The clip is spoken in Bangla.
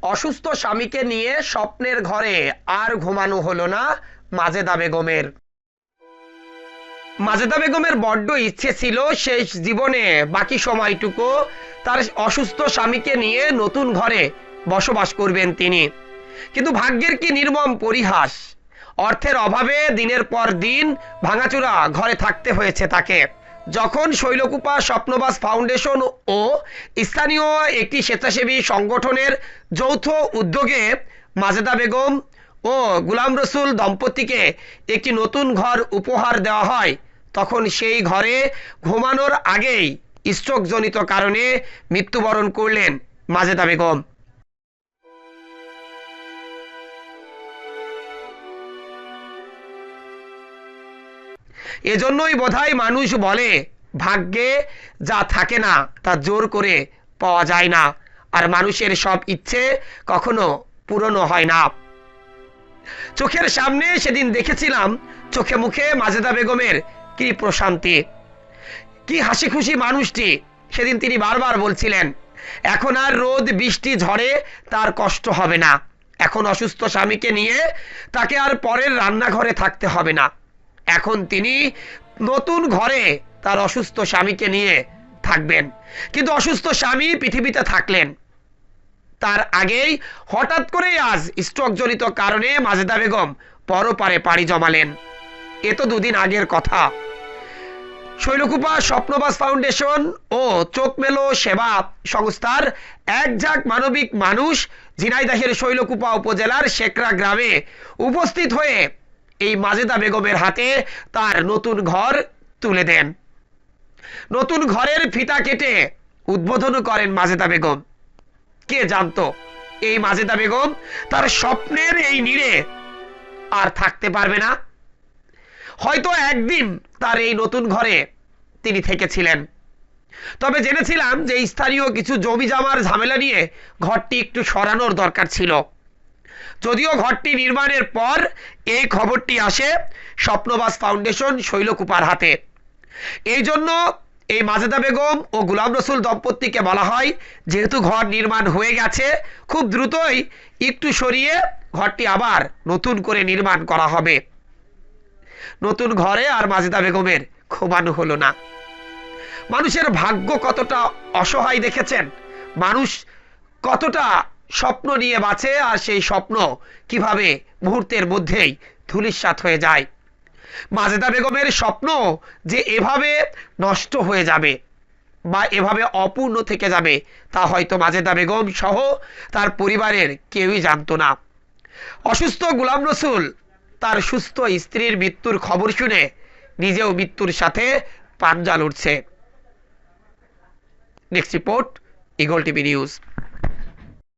অসুস্থ স্বামীকে নিয়ে স্বপ্নের ঘরে আর ঘুমানো হলো না মাজেদা বেগমের। মাজেদা বেগমের বড্ড ইচ্ছে ছিল শেষ জীবনে বাকি সময়টুকু তার অসুস্থ স্বামীকে নিয়ে নতুন ঘরে বসবাস করবেন তিনি। কিন্তু ভাগ্যের কি নির্মম পরিহাস, অর্থের অভাবে দিনের পর দিন ভাঙাচোরা ঘরে থাকতে হয়েছে তাকে। যখন শৈলকুপা স্বপ্নবাস ফাউন্ডেশন ও স্থানীয় একটি স্বেচ্ছাসেবী সংগঠনের যৌথ উদ্যোগে মাজেদা বেগম ও গুলাম রসুল দম্পতিকে একটি নতুন ঘর উপহার দেওয়া হয়, তখন সেই ঘরে ঘুমানোর আগেই স্ট্রোকজনিত কারণে মৃত্যুবরণ করলেন মাজেদা বেগম। এজন্যই বোধহয় মানুষ বলে, ভাগ্যে যা থাকে না তা জোর করে পাওয়া যায় না, আর মানুষের সব ইচ্ছে কখনো পূরণও হয় না। চোখের সামনে সেদিন দেখেছিলাম চোখে মুখে মাজেদা বেগমের কি প্রশান্তি, কি হাসি খুশি মানুষটি। সেদিন তিনি বারবার বলছিলেন এখন আর রোদ বৃষ্টি ঝড়ে তার কষ্ট হবে না, এখন অসুস্থ স্বামীকে নিয়ে তাকে আর পরের রান্নাঘরে থাকতে হবে না, এখন তিনি নতুন ঘরে তার অসুস্থ স্বামীকে নিয়ে থাকবেন। কিন্তু অসুস্থ স্বামী পৃথিবীতে থাকলেন, তার আগেই হঠাৎ করেই আজ স্ট্রোকজনিত কারণে মাজেদা বেগম পরপারে পাড়ি জমালেন। এ তো দুদিন আগের কথা। শৈলকুপা স্বপ্নবাস ফাউন্ডেশন ও চোখ মেলো সেবা সংস্থার এক ঝাঁক মানবিক মানুষ ঝিনাইদহের শৈলকুপা উপজেলার শেকরা গ্রামে উপস্থিত হয়ে এই মাজেদা বেগমের হাতে তার নতুন ঘর তুলে দেন। নতুন ঘরের ফিতা কেটে উদ্বোধন করেন মাজেদা বেগম। কে জানতো এই মাজেদা বেগম তার স্বপ্নের এই নীড়ে আর থাকতে পারবে না। হয়তো একদিন তার এই নতুন ঘরে তিনি থেকেছিলেন, তবে জেনেছিলাম যে স্থানীয় কিছু জমি জমার ঝামেলা নিয়ে ঘরটি একটু সরানোর দরকার ছিল। যদিও ঘরটি নির্মাণের পর এই খবরটি আসে স্বপ্নবাস ফাউন্ডেশন শৈলকুপার হাতে। এই জন্য এই মাজেদা বেগম ও গুলাম রসুল দম্পতিকে বলা হয়, যেহেতু ঘর নির্মাণ হয়ে গেছে খুব দ্রুতই একটু সরিয়ে ঘরটি আবার নতুন করে নির্মাণ করা হবে। নতুন ঘরে আর মাজেদা বেগমের ঘুমানো হলো না। মানুষের ভাগ্য কতটা অসহায় দেখেছেন, মানুষ কতটা স্বপ্ন নিয়ে বাঁচে, আর সেই স্বপ্ন কিভাবে মুহূর্তের মধ্যেই ধূলিসাৎ হয়ে যায়। মাজেদা বেগমের স্বপ্ন যে এভাবে নষ্ট হয়ে যাবে বা এভাবে অপূর্ণ থেকে যাবে তা হয়তো মাজেদা বেগম সহ তার পরিবারের কেউই জানতো না। অসুস্থ গুলাম রসুল তার সুস্থ স্ত্রীর মৃত্যুর খবর শুনে নিজেও মৃত্যুর সাথে পাঞ্জা লড়ছে। Next report, eagle TV news.